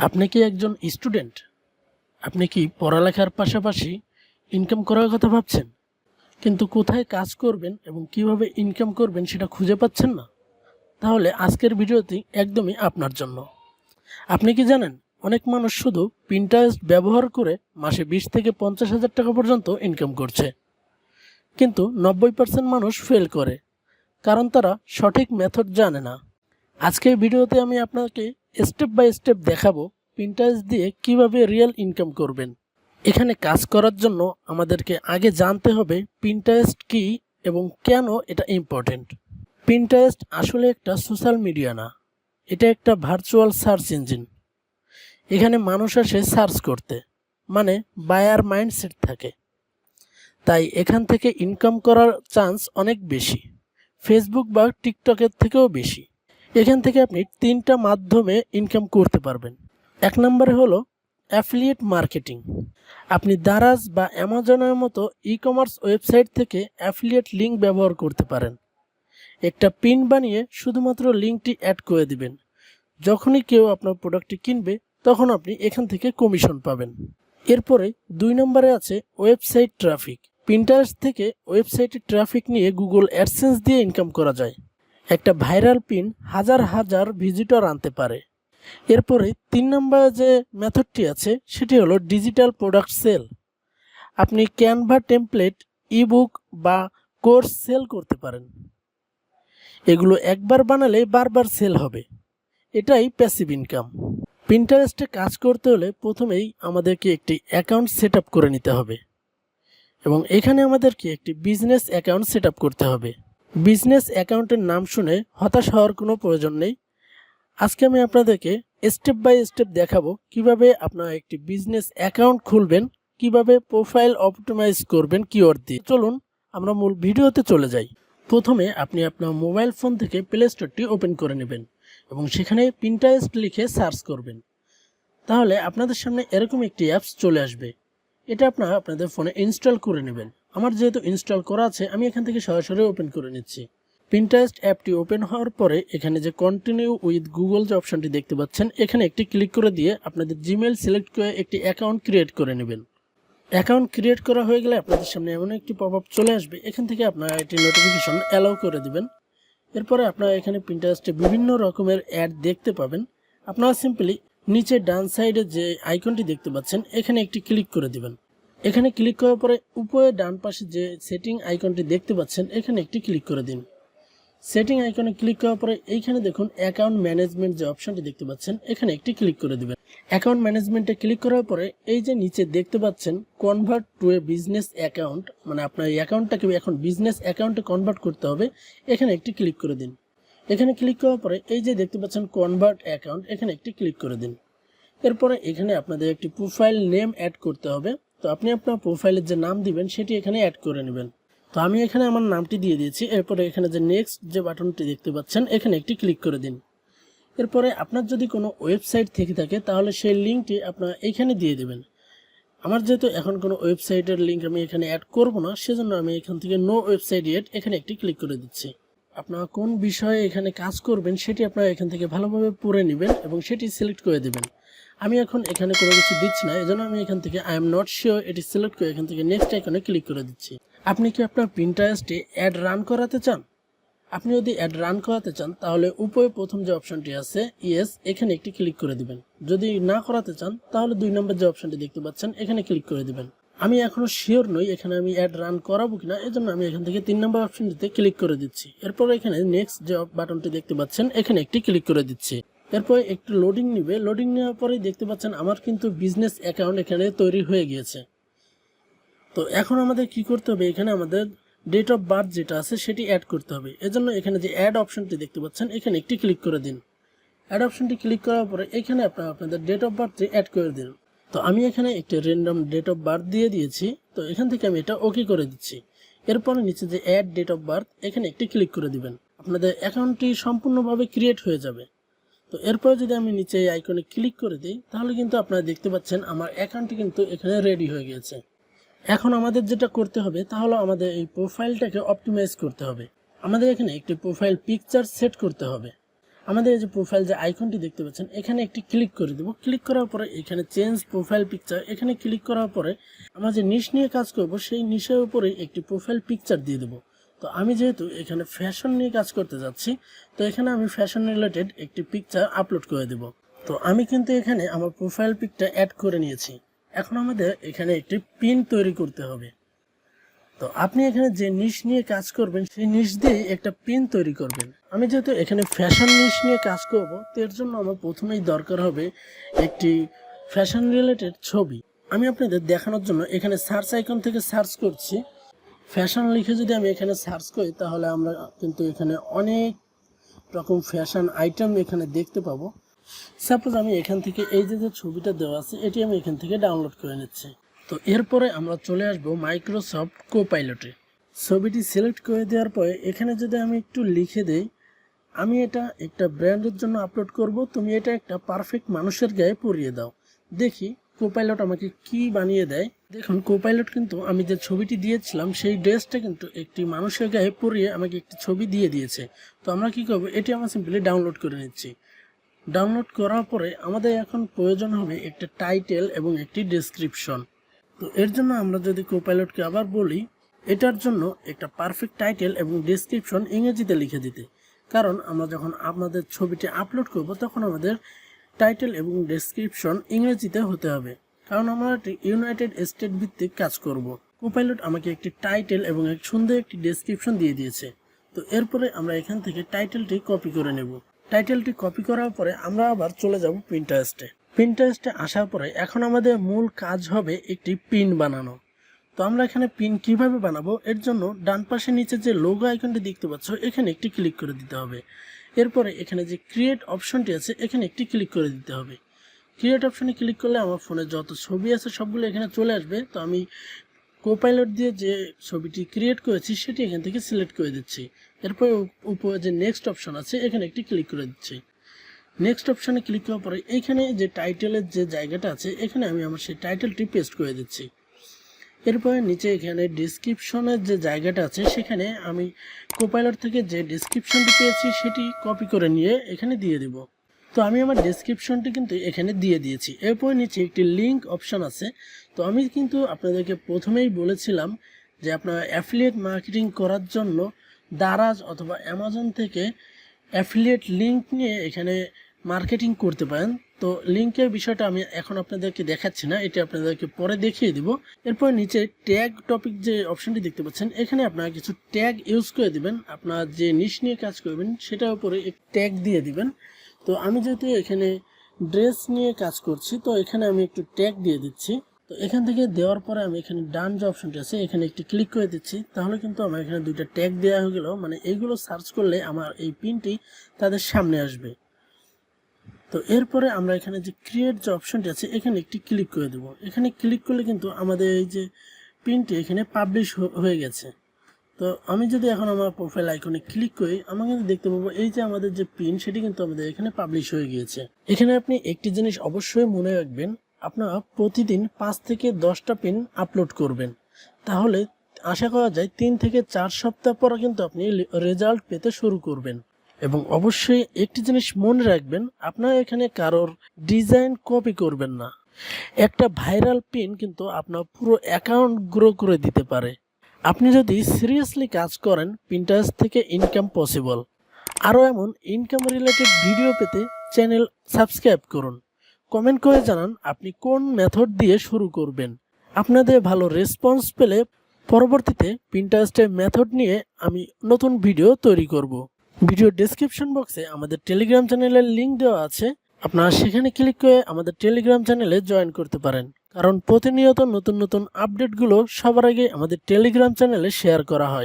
আপনি কি একজন স্টুডেন্ট? আপনি কি পড়ালেখার পাশাপাশি ইনকাম করার কথা ভাবছেন, কিন্তু কোথায় কাজ করবেন এবং কিভাবে ইনকাম করবেন সেটা খুঁজে পাচ্ছেন না? তাহলে আজকের ভিডিওটি একদমই আপনার জন্য। আপনি কি জানেন, অনেক মানুষ শুধু পিন্টারেস্ট ব্যবহার করে মাসে 20 থেকে 50,000 টাকা পর্যন্ত ইনকাম করছে, কিন্তু 90% মানুষ ফেল করে, কারণ তারা সঠিক মেথড জানে না। আজকের ভিডিওতে আমি আপনাকে স্টেপ বাই স্টেপ দেখাবো পিন্টারেস্ট দিয়ে কিভাবে রিয়েল ইনকাম করবেন। এখানে কাজ করার জন্য আমাদেরকে আগে জানতে হবে পিন্টারেস্ট কি এবং কেন এটা ইম্পর্টেন্ট। পিন্টারেস্ট আসলে একটা সোশ্যাল মিডিয়া না, এটা একটা ভার্চুয়াল সার্চ ইঞ্জিন। এখানে মানুষ আসে সার্চ করতে, মানে বায়ার মাইন্ডসেট থাকে, তাই এখান থেকে ইনকাম করার চান্স অনেক বেশি, ফেসবুক বা টিকটকের থেকেও বেশি। এখান থেকে আপনি 3টা মাধ্যমে ইনকাম করতে পারবেন। এক নম্বরে হলো অ্যাফিলিয়েট মার্কেটিং। আপনি দারাজ বা অ্যামাজনের মতো ই কমার্স ওয়েবসাইট থেকে অ্যাফিলিয়েট লিঙ্ক ব্যবহার করতে পারেন। একটা পিন বানিয়ে শুধুমাত্র লিঙ্কটি অ্যাড করে দিবেন। যখনই কেউ আপনার প্রোডাক্টটি কিনবে তখন আপনি এখান থেকে কমিশন পাবেন। এরপরে 2 নম্বরে আছে ওয়েবসাইট ট্রাফিক। পিন্টারেস্ট থেকে ওয়েবসাইটে ট্রাফিক নিয়ে গুগল অ্যাডসেন্স দিয়ে ইনকাম করা যায়। একটা ভাইরাল পিন হাজার হাজার ভিজিটর আনতে পারে। এরপরে 3 নম্বরে যে মেথডটি আছে সেটি হলো ডিজিটাল প্রোডাক্ট সেল। আপনি ক্যানভা টেমপ্লেট, ইবুক বা কোর্স সেল করতে পারেন। এগুলো একবার বানালে বারবার সেল হবে, এটাই প্যাসিভ ইনকাম। পিন্টারেস্টে কাজ করতে হলে প্রথমেই আমাদেরকে একটি অ্যাকাউন্ট সেট আপ করে নিতে হবে এবং এখানে আমাদেরকে একটি বিজনেস অ্যাকাউন্ট সেট আপ করতে হবে। বিজনেস অ্যাকাউন্টের নাম শুনে হতাশ হওয়ার কোনো প্রয়োজন নেই। আজকে আমি আপনাদেরকে স্টেপ বাই স্টেপ দেখাবো কিভাবে আপনারা একটি বিজনেস অ্যাকাউন্ট খুলবেন, কিভাবে প্রোফাইল অপটিমাইজ করবেন কিওয়ার্ড দিয়ে। চলুন আমরা মূল ভিডিওতে চলে যাই। প্রথমে আপনি আপনার মোবাইল ফোন থেকে প্লে স্টোরটি ওপেন করে নেবেন এবং সেখানে পিন্টারেস্ট লিখে সার্চ করবেন। তাহলে আপনাদের সামনে এরকম একটি অ্যাপস চলে আসবে। এটা আপনারা আপনাদের ফোনে ইনস্টল করে নেবেন। আমার যেহেতু ইনস্টল করা আছে, আমি এখান থেকে সরাসরি ওপেন করে নিচ্ছি। পিন্টারেস্ট অ্যাপটি ওপেন হওয়ার পরে এখানে যে কন্টিনিউ উইথ গুগল যে অপশনটি দেখতে পাচ্ছেন, এখানে একটি ক্লিক করে দিয়ে আপনাদের জিমেল সিলেক্ট করে একটি অ্যাকাউন্ট ক্রিয়েট করে নেবেন। অ্যাকাউন্ট ক্রিয়েট করা হয়ে গেলে আপনাদের সামনে এমন একটি পপ আপ চলে আসবে। এখান থেকে আপনারা এটি নোটিফিকেশন অ্যালাউ করে দিবেন। এরপরে আপনারা এখানে পিন্টারেস্টে বিভিন্ন রকমের অ্যাড দেখতে পাবেন। আপনারা সিম্পলি নিচে ডান সাইডে যে আইকনটি দেখতে পাচ্ছেন এখানে একটি ক্লিক করে দিবেন। এখানে ক্লিক করার পরে উপরে ডান পাশে যে সেটিং আইকনটি দেখতে পাচ্ছেন এখানে একটি ক্লিক করে দিন। সেটিং আইকনে ক্লিক করার পরে এইখানে দেখুন অ্যাকাউন্ট ম্যানেজমেন্ট যে অপশনটি দেখতে পাচ্ছেন এখানে একটি ক্লিক করে দিবেন। অ্যাকাউন্ট ম্যানেজমেন্টে ক্লিক করার পরে এই যে নিচে দেখতে পাচ্ছেন convert to A business account, মানে আপনার এই অ্যাকাউন্টটাকে এখন বিজনেস অ্যাকাউন্টে কনভার্ট করতে হবে, এখানে একটি ক্লিক করে দিন। এখানে ক্লিক করার পরে এই যে দেখতে পাচ্ছেন কনভার্ট অ্যাকাউন্ট, এখানে একটি ক্লিক করে দিন। এরপরে এখানে আপনাদের একটি প্রোফাইল নেম অ্যাড করতে হবে। তো আপনি আপনার প্রোফাইলের যে নাম দিবেন সেটি এখানে অ্যাড করে নেবেন। তো আমি এখানে আমার নামটি দিয়ে দিয়েছি। এরপরে এখানে যে নেক্সট যে বাটনটি দেখতে পাচ্ছেন এখানে একটি ক্লিক করে দিন। এরপরে আপনার যদি কোনো ওয়েবসাইট থেকে থাকে তাহলে সেই লিঙ্কটি আপনার এইখানে দিয়ে দেবেন। আমার যেহেতু এখন কোনো ওয়েবসাইটের লিঙ্ক আমি এখানে অ্যাড করব না, সেজন্য আমি এখান থেকে নো ওয়েবসাইট ইয়েট এখানে একটি ক্লিক করে দিচ্ছি। আপনারা কোন বিষয়ে এখানে কাজ করবেন সেটি আপনারা এখান থেকে ভালোভাবে পড়ে নেবেন এবং সেটি সিলেক্ট করে দেবেন। আমি এখন এখানে কোনো কিছু দিচ্ছি না, এজন্য আমি এখান থেকে আই এম নট শিওর এটি সিলেক্ট করে এখান থেকে নেক্সট আইকনে ক্লিক করে দিচ্ছি। আপনি কি আপনার পিন্টারেস্টে অ্যাড রান করাতে চান? আপনি যদি অ্যাড রান করাতে চান তাহলে উপরে প্রথম যে অপশনটি আছে ইয়েস, এখানে একটি ক্লিক করে দিবেন। যদি না করাতে চান তাহলে 2 নম্বর যে অপশনটি দেখতে পাচ্ছেন এখানে ক্লিক করে দিবেন। আমি এখনো শিওর নই এখানে আমি অ্যাড রান করাবো কিনা, এজন্য আমি এখান থেকে 3 নম্বর অপশনটিতে ক্লিক করে দিচ্ছি। এরপর এখানে নেক্সট যে বাটনটি দেখতে পাচ্ছেন এখানে একটি ক্লিক করে দিচ্ছি। এরপর একটু লোডিং নিবে। লোডিং নেওয়ার পরেই দেখতে পাচ্ছেন আমার কিন্তু বিজনেস অ্যাকাউন্ট এখানে তৈরি হয়ে গিয়েছে। তো এখন আমাদের কি করতে হবে, এখানে আমাদের ডেট অফ বার্থ যেটা আছে সেটি অ্যাড করতে হবে। এজন্য এখানে যে অ্যাড অপশনটি দেখতে পাচ্ছেন এখানে একটি ক্লিক করে দিন। অ্যাড অপশনটি ক্লিক করার পরে এখানে আপনাদের ডেট অফ বার্থটি অ্যাড করে দিন। তো আমি এখানে একটি র্যান্ডম ডেট অফ বার্থ দিয়ে দিয়েছি। তো এখান থেকে আমি এটা ওকে করে দিচ্ছি। এরপরে নিচে যে অ্যাড ডেট অফ বার্থ এখানে একটি ক্লিক করে দিবেন। আপনাদের অ্যাকাউন্টটি সম্পূর্ণভাবে ক্রিয়েট হয়ে যাবে। তো এরপরে যদি আমি নিচে এই আইকনে ক্লিক করে দিই তাহলে কিন্তু আপনারা দেখতে পাচ্ছেন আমার অ্যাকাউন্টটি কিন্তু এখানে রেডি হয়ে গিয়েছে। এখন আমাদের যেটা করতে হবে তাহলে আমাদের এই প্রোফাইলটাকে অপটিমাইজ করতে হবে। আমাদের এখানে একটি প্রোফাইল পিকচার সেট করতে হবে। আমাদের এই যে প্রোফাইল যে আইকনটি দেখতে পাচ্ছেন এখানে একটি ক্লিক করে দেব। ক্লিক করার পরে এখানে চেঞ্জ প্রোফাইল পিকচার, এখানে ক্লিক করার পরে আমরা যে নিশ নিয়ে কাজ করব সেই নিশের উপরে একটি প্রোফাইল পিকচার দিয়ে দেবো। তো আমি যেহেতু এখানে ফ্যাশন নিয়ে কাজ করতে যাচ্ছি, তো এখানে আমি ফ্যাশন রিলেটেড একটি পিকচার আপলোড করে দেব। তো আমি কিন্তু এখানে আমার প্রোফাইল পিকটা অ্যাড করে নিয়েছি। এখন আমাদের এখানে একটি পিন তৈরি করতে হবে। তো আপনি এখানে যে নিশ নিয়ে কাজ করবেন সেই নিশ দিয়ে একটা পিন তৈরি করবেন। আমি যেহেতু এখানে ফ্যাশন নিশ নিয়ে কাজ করব, তো এর জন্য আমার প্রথমেই দরকার হবে একটি ফ্যাশন রিলেটেড ছবি। আমি আপনাদের দেখানোর জন্য এখানে সার্চ আইকন থেকে সার্চ করছি। ফ্যাশন লিখে যদি আমি এখানে সার্চ করি তাহলে আমরা কিন্তু এখানে অনেক রকম ফ্যাশন আইটেম এখানে দেখতে পাবো। সাপোজ আমি এখান থেকে এই যে ছবিটা দেওয়া আছে এটি আমি এখান থেকে ডাউনলোড করে নিচ্ছি। তো এরপরে আমরা চলে আসব মাইক্রোসফট কোপাইলটে। ছবিটি সিলেক্ট করে দেওয়ার পরে এখানে যদি আমি একটু লিখে দেই, আমি এটা একটা ব্র্যান্ডের জন্য আপলোড করব, তুমি এটা একটা পারফেক্ট মানুষের গায়ে পরিয়ে দাও। দেখি কোপাইলট আমাকে কি বানিয়ে দেয়। দেখুন কোপাইলট কিন্তু আমি যে ছবিটি দিয়েছিলাম সেই ড্রেসটা কিন্তু একটি মানুষের গায়ে পরিয়ে আমাকে একটি ছবি দিয়ে দিয়েছে। তো আমরা কি করব, এটি আমরা সিম্পলি ডাউনলোড করে নিচ্ছি। ডাউনলোড করার পরে আমাদের এখন প্রয়োজন হবে একটা টাইটেল এবং একটি ডেসক্রিপশন। তো এর জন্য আমরা যদি কোপাইলটকে আবার বলি এটার জন্য একটা পারফেক্ট টাইটেল এবং ডেসক্রিপশন ইংরেজিতে লিখে দিতে, কারণ আমরা যখন আপনাদের ছবিটি আপলোড করব তখন আমাদের টাইটেল এবং ডেসক্রিপশন ইংরেজিতে হতে হবে, কারণ আমরা একটি ইউনাইটেড স্টেট ভিত্তিক কাজ করব। কোপাইলট আমাকে একটি টাইটেল এবং এক সুন্দর একটি ডেসক্রিপশন দিয়ে দিয়েছে। তো এরপরে আমরা এখান থেকে টাইটেলটি কপি করে নেব। টাইটেলটি কপি করার পরে আমরা আবার চলে যাব পিন্টারেস্টে। পিন্টারেস্টে আসার পরে এখন আমাদের মূল কাজ হবে একটি পিন বানানো। তো আমরা এখানে পিন কিভাবে বানাবো, এর জন্য ডান পাশে নিচে যে লোগো আইকনটি দেখতে পাচ্ছ এখানে একটি ক্লিক করে দিতে হবে। এরপরে এখানে যে ক্রিয়েট অপশনটি আছে এখানে একটি ক্লিক করে দিতে হবে। ক্রিয়েট অপশনে ক্লিক করলে আমার ফোনে যত ছবি আছে সবগুলো এখানে চলে আসবে। তো আমি কোপাইলট দিয়ে যে ছবিটি ক্রিয়েট করেছি সেটি এখান থেকে সিলেক্ট করে দিচ্ছি। এরপরে উপরে যে নেক্সট অপশন আছে এখানে একটি ক্লিক করে দিচ্ছি। নেক্সট অপশনে ক্লিক করার পরে এখানে যে টাইটেলের যে জায়গাটা আছে এখানে আমি আমার সেই টাইটেলটি পেস্ট করে দিচ্ছি। এরপরে নিচে এখানে ডেসক্রিপশনের যে জায়গাটা আছে সেখানে আমি কোপাইলট থেকে যে ডেসক্রিপশনটি পেয়েছি সেটি কপি করে নিয়ে এখানে দিয়ে দেব। তো আমি আমার ডেসক্রিপশনটি কিন্তু এখানে দিয়ে দিয়েছি। এরপর নিচে একটি লিঙ্ক অপশন আছে। তো আমি কিন্তু আপনাদেরকে প্রথমেই বলেছিলাম যে আপনারা অ্যাফিলিয়েট মার্কেটিং করার জন্য দারাজ অথবা অ্যামাজন থেকে অ্যাফিলিয়েট লিঙ্ক নিয়ে এখানে মার্কেটিং করতে পারেন। তো লিঙ্কের বিষয়টা আমি এখন আপনাদেরকে দেখাচ্ছি না, এটি আপনাদেরকে পরে দেখিয়ে দিব। এরপর নিচে ট্যাগ টপিক যে অপশনটি দেখতে পাচ্ছেন এখানে আপনারা কিছু ট্যাগ ইউজ করে দিবেন। আপনারা যে নিশ নিয়ে কাজ করবেন সেটার উপরে এক ট্যাগ দিয়ে দিবেন। তো আমি যেহেতু এখানে ড্রেস নিয়ে কাজ করছি তো এখানে আমি একটু ট্যাগ দিয়ে দিচ্ছি। তো এখান থেকে দেওয়ার পরে আমি এখানে ডান যে অপশনটি আছে এখানে একটি ক্লিক করে দিচ্ছি। তাহলে কিন্তু আমার এখানে দুইটা ট্যাগ দেওয়া হয়ে গেল, মানে এইগুলো সার্চ করলে আমার এই পিনটি তাদের সামনে আসবে। তো এরপরে আমরা এখানে যে ক্রিয়েট যে অপশনটি আছে এখানে একটি ক্লিক করে দেব। এখানে ক্লিক করলে কিন্তু আমাদের এই যে পিনটি এখানে পাবলিশ হয়ে গেছে। তো আমি যদি এখন আমার প্রোফাইল আইকনে ক্লিক করি আমরা কিন্তু দেখতে পাবো এই যে আমাদের যে পিন সেটি কিন্তু আমাদের এখানে পাবলিশ হয়ে গিয়েছে। এখানে আপনি একটি জিনিস অবশ্যই মনে রাখবেন, আপনারা প্রতিদিন 5 থেকে 10টা পিন আপলোড করবেন, তাহলে আশা করা যায় 3 থেকে 4 সপ্তাহ পর কিন্তু আপনি রেজাল্ট পেতে শুরু করবেন। এবং অবশ্যই একটি জিনিস মনে রাখবেন, আপনারা এখানে কারোর ডিজাইন কপি করবেন না। একটা ভাইরাল পিন কিন্তু আপনার পুরো অ্যাকাউন্ট গ্রো করে দিতে পারে। আপনি যদি সিরিয়াসলি কাজ করেন পিন্টারেস্ট থেকে ইনকাম পসিবল। আরও এমন ইনকাম রিলেটেড ভিডিও পেতে চ্যানেল সাবস্ক্রাইব করুন। কমেন্ট করে জানান আপনি কোন মেথড দিয়ে শুরু করবেন। আপনাদের ভালো রেসপন্স পেলে পরবর্তীতে পিন্টারেস্টের মেথড নিয়ে আমি নতুন ভিডিও তৈরি করব। ভিডিও ডেসক্রিপশন বক্সে আমাদের টেলিগ্রাম চ্যানেলের লিঙ্ক দেওয়া আছে, আপনারা সেখানে ক্লিক করে আমাদের টেলিগ্রাম চ্যানেলে জয়েন করতে পারেন, কারণ প্রতিনিয়ত নতুন নতুন আপডেটগুলো সবার আগে আমাদের টেলিগ্রাম চ্যানেলে শেয়ার করা হয়।